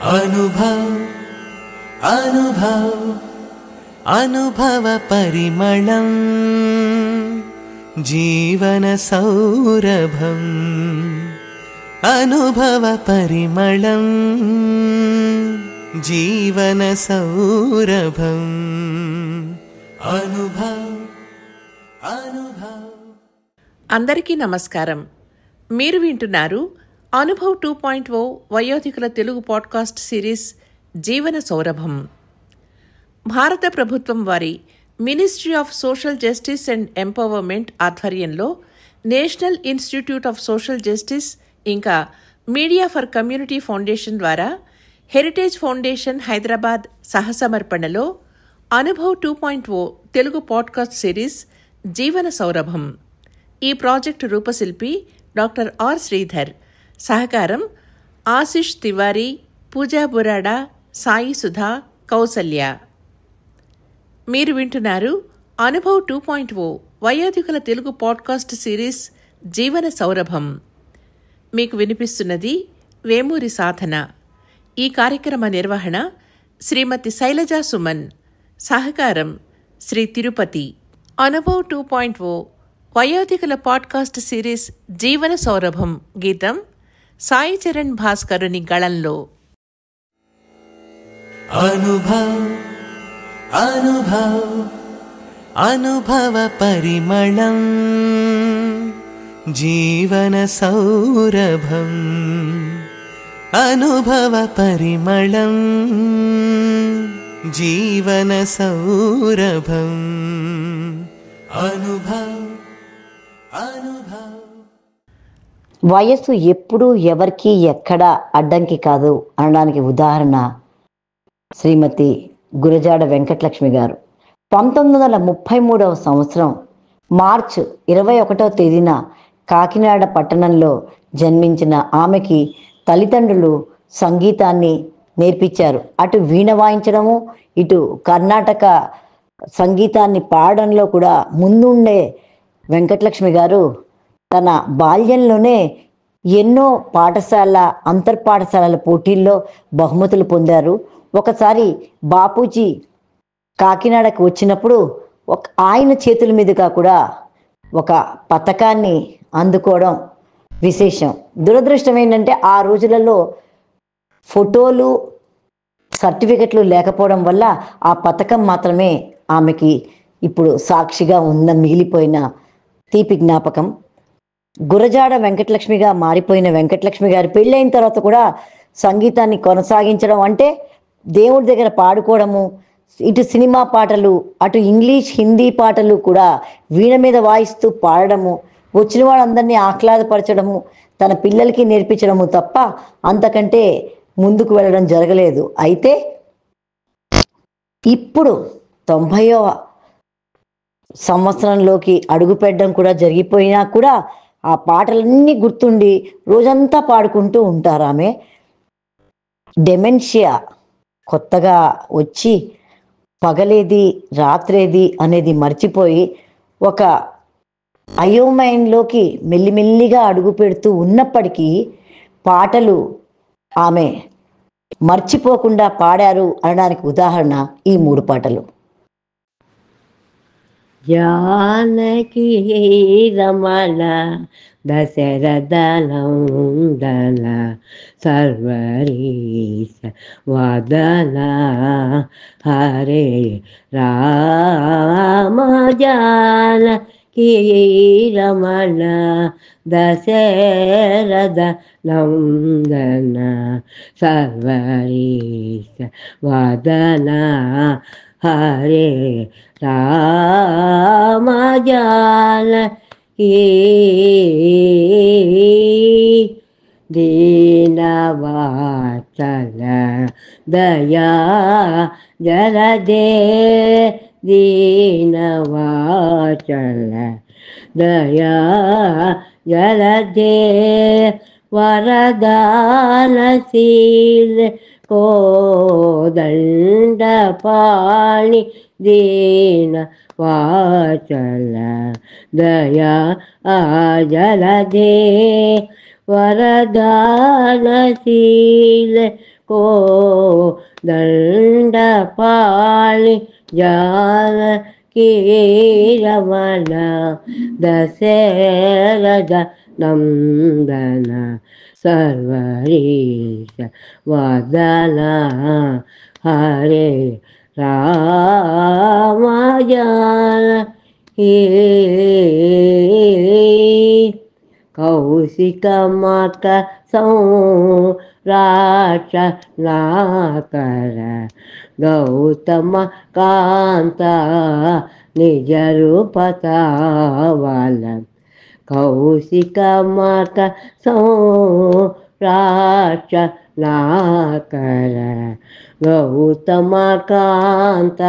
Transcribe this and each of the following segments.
अनुभव अनुभव अनुभव परिमళం जीवन सौरभं अनुभव परिमళం जीवन सौरभं अनुभव अनुभव. అందరికీ నమస్కారం. మీరు వింటున్నారు అనుభవ్ 2.0 వయోధికుల తెలుగు పాడ్కాస్ట్ సిరీస్ జీవన సౌరభం. భారత ప్రభుత్వం వారి ministry of social justice and empowerment ఆధ్వర్యంలో national institute of social justice ఇంకా మీడియా ఫర్ కమ్యూనిటీ ఫౌండేషన్ ద్వారా హెరిటేజ్ ఫౌండేషన్ హైదరాబాద్ సహసమర్పణలో అనుభవ్ 2.0 తెలుగు పాడ్కాస్ట్ సిరీస్ జీవన సౌరభం. ఈ ప్రాజెక్టు రూపశిల్పి డాక్టర్ ఆర్ శ్రీధర్, సహకారం ఆశిష్ తివారీ, పూజా బురాడా, సాయి సుధా, కౌసల్య. మీరు వింటున్నారు అనుభవ్ 2.0 వయోధికుల తెలుగు పాడ్కాస్ట్ సిరీస్ జీవన సౌరభం. మీకు వినిపిస్తున్నది వేమూరి సాధన. ఈ కార్యక్రమ నిర్వహణ శ్రీమతి శైలజా సుమన్, సహకారం శ్రీ తిరుపతి. అనుభవ్ 2.0 వయోధికుల పాడ్కాస్ట్ సిరీస్ జీవన సౌరభం గీతం సాయి చరణ్ భాస్కరుని గళంలో. अनुभव अनुभव अनुभव परिमళం जीवन सौरभं अनुभव परिमళం जीवन सौरभं अनुभव अनुभव. వయస్సు ఎప్పుడూ ఎవరికి ఎక్కడా అడ్డంకి కాదు అనడానికి ఉదాహరణ శ్రీమతి గురజాడ వెంకటలక్ష్మి గారు. 1933వ సంవత్సరం మార్చ్ 21వ తేదీన కాకినాడ పట్టణంలో జన్మించిన ఆమెకి తల్లిదండ్రులు సంగీతాన్ని నేర్పించారు. అటు వీణ వాయించడము, ఇటు కర్ణాటక సంగీతాన్ని పాడడంలో కూడా ముందుండే వెంకటలక్ష్మి గారు తన బాల్యంలోనే ఎన్నో పాఠశాల అంతర్పాఠశాలల పోటీల్లో బహుమతులు పొందారు. ఒకసారి బాపూజీ కాకినాడకు వచ్చినప్పుడు ఆయన చేతుల మీదుగా కూడా ఒక పథకాన్ని అందుకోవడం విశేషం. దురదృష్టం ఏంటంటే ఆ రోజులలో ఫోటోలు, సర్టిఫికెట్లు లేకపోవడం వల్ల ఆ పథకం మాత్రమే ఆమెకి ఇప్పుడు సాక్షిగా మిగిలిపోయిన తీపి జ్ఞాపకం. గురజాడ వెంకటలక్ష్మిగా మారిపోయిన వెంకటలక్ష్మి గారి పెళ్ళైన తర్వాత కూడా సంగీతాన్ని కొనసాగించడం అంటే దేవుడి దగ్గర పాడుకోవడము, ఇటు సినిమా పాటలు, అటు ఇంగ్లీష్ హిందీ పాటలు కూడా వీణ మీద వాయిస్తూ పాడడము, వచ్చిన వాళ్ళందరినీ ఆహ్లాదపరచడము, తన పిల్లలకి నేర్పించడము తప్ప అంతకంటే ముందుకు వెళ్ళడం జరగలేదు. అయితే ఇప్పుడు 90వ సంవత్సరంలోకి అడుగుపెట్టడం కూడా జరిగిపోయినా కూడా ఆ పాటలన్నీ గుర్తుండి రోజంతా పాడుకుంటూ ఉంటారు. ఆమె డెమెన్షియా కొత్తగా వచ్చి పగలేది రాత్రేది అనేది మర్చిపోయి ఒక అయోమయంలోకి మెల్లిమెల్లిగా అడుగు పెడుతూ ఉన్నప్పటికీ పాటలు ఆమె మర్చిపోకుండా పాడారు అనడానికి ఉదాహరణ ఈ 3 పాటలు. జానకి రమణ దశరథ నందన సర్వరీశ వదన హరే రామ జానకి రమణ దశరథ నందన సర్వరీశ వదన హరే రామ జానకి దీనవాచల దయా జలదే దీనవాచల దయా జలదే వరదానశీల కోదండపాణి దీన వాచల దయా ఆజలదే వరదానశీల కో దండపాళి జానకీ రమణ దశరథ నందన సర్వరీశ వదన హరే రామ జానకీ కౌశికమక సంరాక్ష నాకర గౌతమ కాంత నిజ రూపతావల కౌశికమక సంరాక్ష నాకర గౌతమ కాంత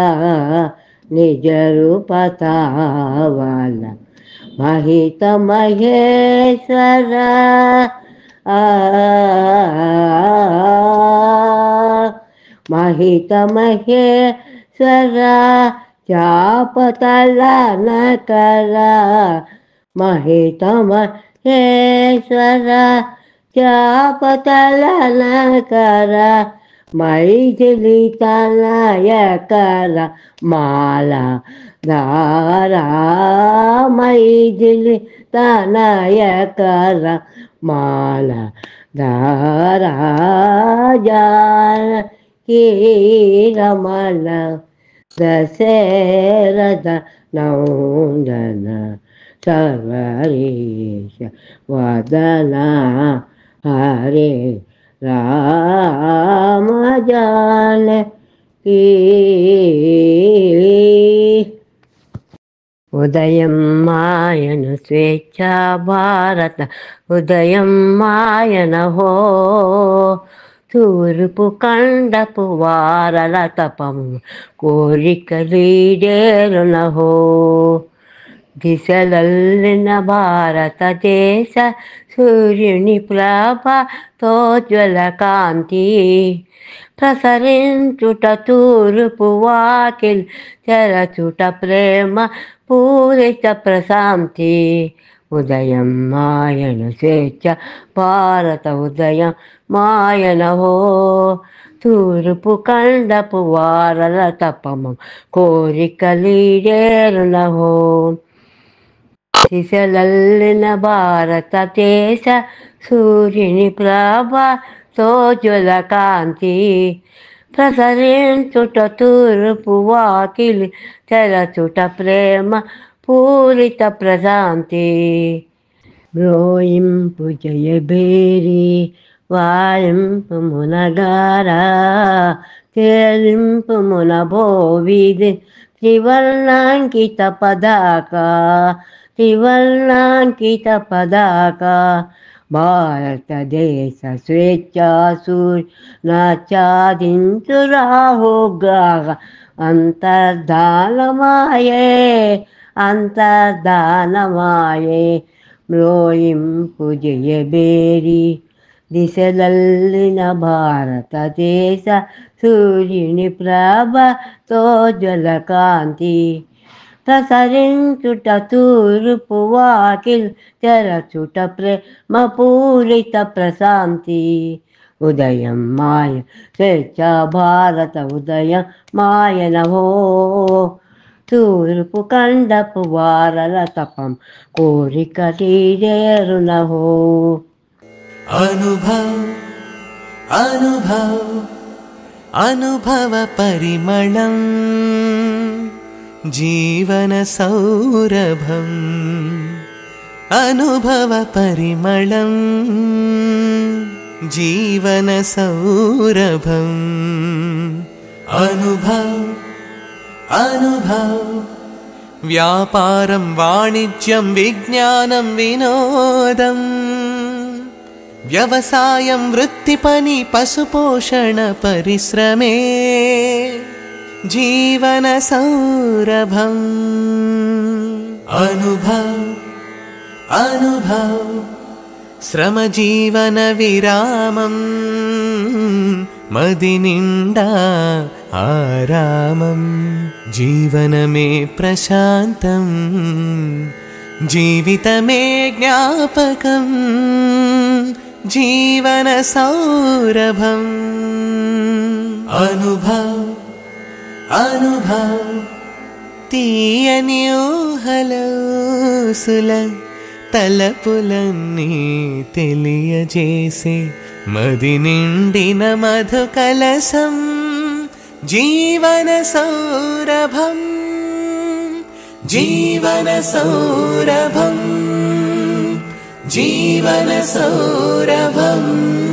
నిజ రూపతావల మహిత మహేశ్వర మహిత మహేశ్వర చాపతల నకర మహిత మహేశ్వర చాపతల నకర మైథిలి తనయకర మాల దారా మైథిలి తనయకర మాల దారా జానకీ రమణ దశరథ నందన సర్వరీశ వదన హరే రామ జానకీ ఉదయం మాయన స్వేచ్ఛా భారత ఉదయం మాయన హో తూర్పు కండపు వారల తపము కోరికలీడేరున హో దిశలల్లిన భారతదేశ సూర్యుని ప్రభతోజ్వల కాంతి ప్రసరించుట తూర్పు వాకిల్ తెరచుట ప్రేమ పూరిత ప్రశాంతి ఉదయం మాయన స్వేచ్ఛ భారత ఉదయం మాయన హో తూర్పు కండపు వారల తపము కోరికలీడేరున హో దిశలల్లిన భారతదేశ సూర్యుని ప్రభతోజ్వల కాంతి ప్రసరించుట తూర్పు వాకిలి తెరచుట ప్రేమ పూరిత ప్రశాంతి బ్రోయింపు జయబేరి వాయింపు మునగారా తేలింపు మునబోవిది త్రివర్ణాంకిత పదాక త్రివర్ణాంకిత పదాక భారతదేశ స్వేచ్ఛాసూర్ నాచాదించు రాహుగా అంతర్ధానమాయే అంతర్ధానమాయే మ్రోయింపు జయబేరి దిశలల్లిన భారతదేశ సూర్యుని ప్రభతోజ్వల కాంతి ప్రసరించుట తూర్పు వాకిల్ తెరచుట ప్రేమ పూరిత ప్రశాంతి ఉదయం మాయ స్వేచ్ఛా భారత ఉదయం మాయన హో తూర్పు కండపు వారల తపం కోరిక తీరేరున హో अनुभव अनुभव अनुभव परिमళం जीवन सौरभम अनुभव परिमళం जीवन सौरभम अनुभव अनुभव व्यापारं वाणिज्यं विज्ञानं विनोदं వ్యవసాయం వృత్తి పని పశుపోషణ పరిశ్రమే జీవన సౌరభం అనుభవ్ అనుభవ్ శ్రమ జీవన విరామం మది నిండా ఆరామం జీవనమే ప్రశాంతం జీవితమే జ్ఞాపకం జీవన సౌరభం అనుభవ్ తీయని ఊహలూసుల తలపులన్నీ తెలియజేసే మది నిండిన మధు కలసం జీవన సౌరభం జీవన సౌరభం జీవన సౌరభం.